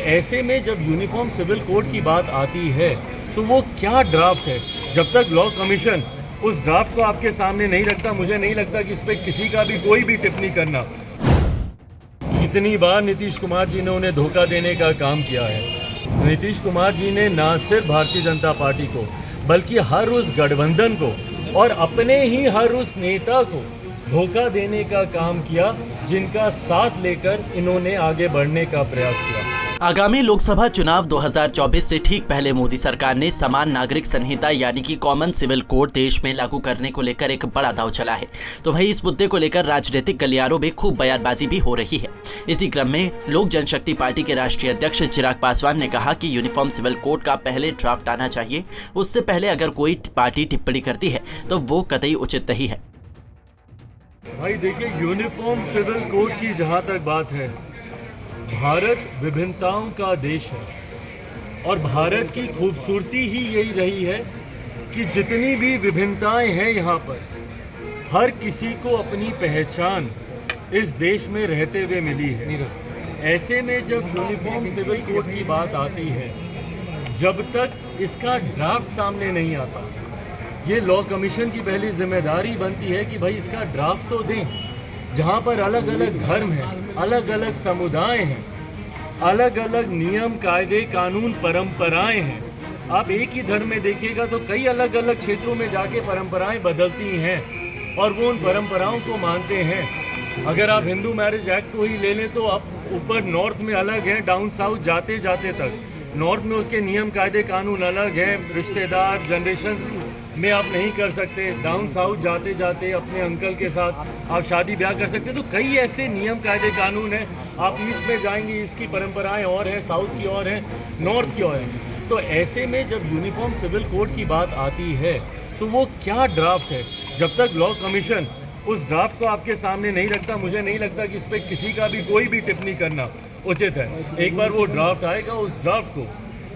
ऐसे में जब यूनिफॉर्म सिविल कोड की बात आती है तो वो क्या ड्राफ्ट है, जब तक लॉ कमीशन उस ड्राफ्ट को आपके सामने नहीं रखता, मुझे नहीं लगता कि इस पर किसी का भी कोई भी टिप्पणी करना। कितनी बार नीतीश कुमार जी ने उन्हें धोखा देने का काम किया है। नीतीश कुमार जी ने न सिर्फ भारतीय जनता पार्टी को बल्कि हर उस गठबंधन को और अपने ही हर उस नेता को धोखा देने का काम किया जिनका साथ लेकर इन्होंने आगे बढ़ने का प्रयास किया। आगामी लोकसभा चुनाव 2024 से ठीक पहले मोदी सरकार ने समान नागरिक संहिता यानी कि कॉमन सिविल कोड देश में लागू करने को लेकर एक बड़ा दांव चला है। तो वहीं इस मुद्दे को लेकर राजनीतिक गलियारों में खूब बयानबाजी भी हो रही है। इसी क्रम में लोक जनशक्ति पार्टी के राष्ट्रीय अध्यक्ष चिराग पासवान ने कहा कि यूनिफॉर्म सिविल कोड का पहले ड्राफ्ट आना चाहिए, उससे पहले अगर कोई पार्टी टिप्पणी करती है तो वो कतई उचित नहीं है। भाई देखिए, यूनिफॉर्म सिविल कोड की जहाँ तक बात है, भारत विभिन्नताओं का देश है और भारत की खूबसूरती ही यही रही है कि जितनी भी विभिन्नताएं हैं यहाँ पर, हर किसी को अपनी पहचान इस देश में रहते हुए मिली है। ऐसे में जब यूनिफॉर्म सिविल कोड की बात आती है, जब तक इसका ड्राफ्ट सामने नहीं आता, ये लॉ कमीशन की पहली जिम्मेदारी बनती है कि भाई इसका ड्राफ्ट तो दें। जहाँ पर अलग अलग धर्म हैं, अलग अलग समुदाय हैं, अलग अलग नियम कायदे कानून परंपराएं हैं। आप एक ही धर्म में देखिएगा तो कई अलग अलग क्षेत्रों में जाके परंपराएं बदलती हैं और वो उन परंपराओं को मानते हैं। अगर आप हिंदू मैरिज एक्ट को ही ले लें तो आप ऊपर नॉर्थ में अलग हैं, डाउन साउथ जाते जाते तक नॉर्थ में उसके नियम कायदे कानून अलग हैं, रिश्तेदार जनरेशन्स में आप नहीं कर सकते। डाउन साउथ जाते जाते अपने अंकल के साथ आप शादी ब्याह कर सकते। तो कई ऐसे नियम कायदे कानून हैं। आप ईस्ट में जाएंगे, ईस्ट की परंपराएं और हैं, साउथ की और हैं, नॉर्थ की और हैं। तो ऐसे में जब यूनिफॉर्म सिविल कोड की बात आती है तो वो क्या ड्राफ्ट है, जब तक लॉ कमीशन उस ड्राफ्ट को आपके सामने नहीं रखता, मुझे नहीं लगता कि इस पर किसी का भी कोई भी टिप्पणी करना उचित है। एक बार वो ड्राफ्ट आएगा, उस ड्राफ्ट को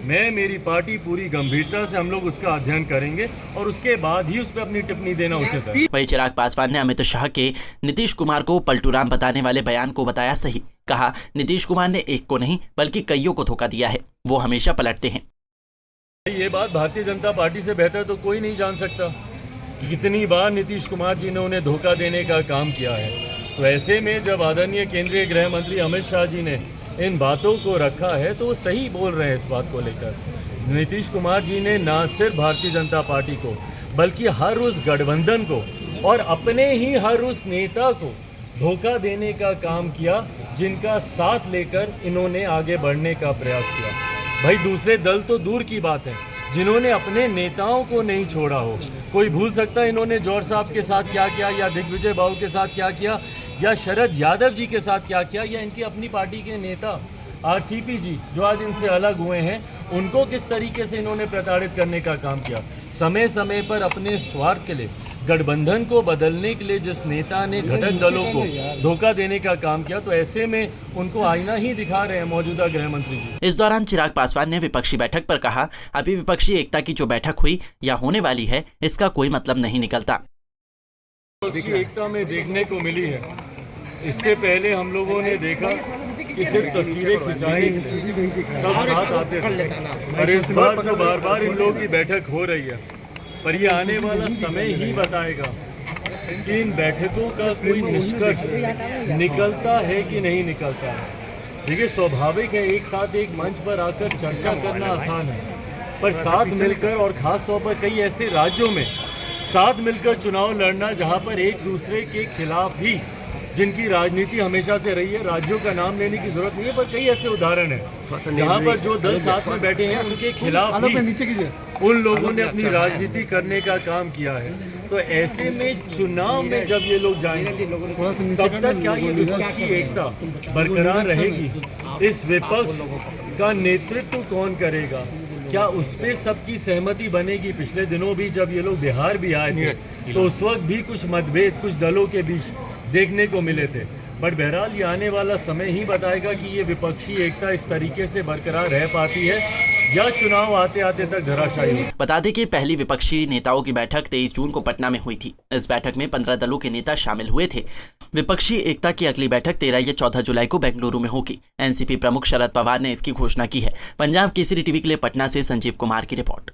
मैं, मेरी पार्टी पूरी गंभीरता से हम लोग उसका अध्ययन करेंगे और उसके बाद ही उस पर अपनी टिप्पणी देना उचित है। वहीं चिराग पासवान ने अमित शाह के नीतीश कुमार को पलटूराम बताने वाले बयान को बताया सही। कहा, नीतीश कुमार ने एक को नहीं बल्कि कईयों को धोखा दिया है, वो हमेशा पलटते हैं। ये बात भारतीय जनता पार्टी से बेहतर तो कोई नहीं जान सकता। कितनी बार नीतीश कुमार जी ने उन्हें धोखा देने का काम किया है। तो ऐसे में जब आदरणीय केंद्रीय गृह मंत्री अमित शाह जी ने इन बातों को रखा है तो वो सही बोल रहे हैं इस बात को लेकर। नीतीश कुमार जी ने न सिर्फ भारतीय जनता पार्टी को बल्कि हर उस गठबंधन को और अपने ही हर उस नेता को धोखा देने का काम किया जिनका साथ लेकर इन्होंने आगे बढ़ने का प्रयास किया। भाई दूसरे दल तो दूर की बात है, जिन्होंने अपने नेताओं को नहीं छोड़ा हो। कोई भूल सकता है इन्होंने जौहर साहब के साथ क्या किया, या दिग्विजय बाबू के साथ क्या किया, या शरद यादव जी के साथ क्या किया, या इनकी अपनी पार्टी के नेता आरसीपी जी जो आज इनसे अलग हुए हैं, उनको किस तरीके से इन्होंने प्रताड़ित करने का काम किया। समय समय पर अपने स्वार्थ के लिए, गठबंधन को बदलने के लिए जिस नेता ने घटक दलों को धोखा देने का काम किया, तो ऐसे में उनको आईना ही दिखा रहे हैं मौजूदा गृह मंत्री जी। इस दौरान चिराग पासवान ने विपक्षी बैठक पर कहा, अभी विपक्षी एकता की जो बैठक हुई या होने वाली है, इसका कोई मतलब नहीं निकलता। एकता में देखने को मिली है। इससे पहले हम लोगों ने देखा कि सिर्फ तस्वीरें खिंचाई, सब साथ आते थे, और इस बार जो बार बार इन लोगों की बैठक हो रही है, पर ये आने वाला समय ही बताएगा कि इन बैठकों का कोई निष्कर्ष निकलता है कि नहीं निकलता है। देखिए, स्वाभाविक है एक साथ एक मंच पर आकर चर्चा करना आसान है, पर साथ मिलकर और ख़ास तौर पर कई ऐसे राज्यों में साथ मिलकर चुनाव लड़ना जहां पर एक दूसरे के खिलाफ ही जिनकी राजनीति हमेशा से रही है, राज्यों का नाम लेने की जरूरत नहीं है, पर कई ऐसे उदाहरण हैं जहाँ पर जो दल साथ में बैठे हैं उनके खिलाफ ही उन लोगों ने अपनी राजनीति करने का काम किया है। तो ऐसे में चुनाव में जब ये लोग जाएंगे तब तक क्या ये विपक्षी एकता बरकरार रहेगी? इस विपक्ष का नेतृत्व कौन करेगा? क्या उस पर सबकी सहमति बनेगी? पिछले दिनों भी जब ये लोग बिहार भी आए थे तो उस वक्त भी कुछ मतभेद कुछ दलों के बीच देखने को मिले थे। बट बहरहाल ये आने वाला समय ही बताएगा कि ये विपक्षी एकता इस तरीके से बरकरार रह पाती है या चुनाव आते आते तक धराशायी हो। बता दें कि पहली विपक्षी नेताओं की बैठक 23 जून को पटना में हुई थी। इस बैठक में 15 दलों के नेता शामिल हुए थे। विपक्षी एकता की अगली बैठक 13 या 14 जुलाई को बेंगलुरु में होगी। एनसीपी प्रमुख शरद पवार ने इसकी घोषणा की है। पंजाब केसरी टीवी के लिए पटना से संजीव कुमार की रिपोर्ट।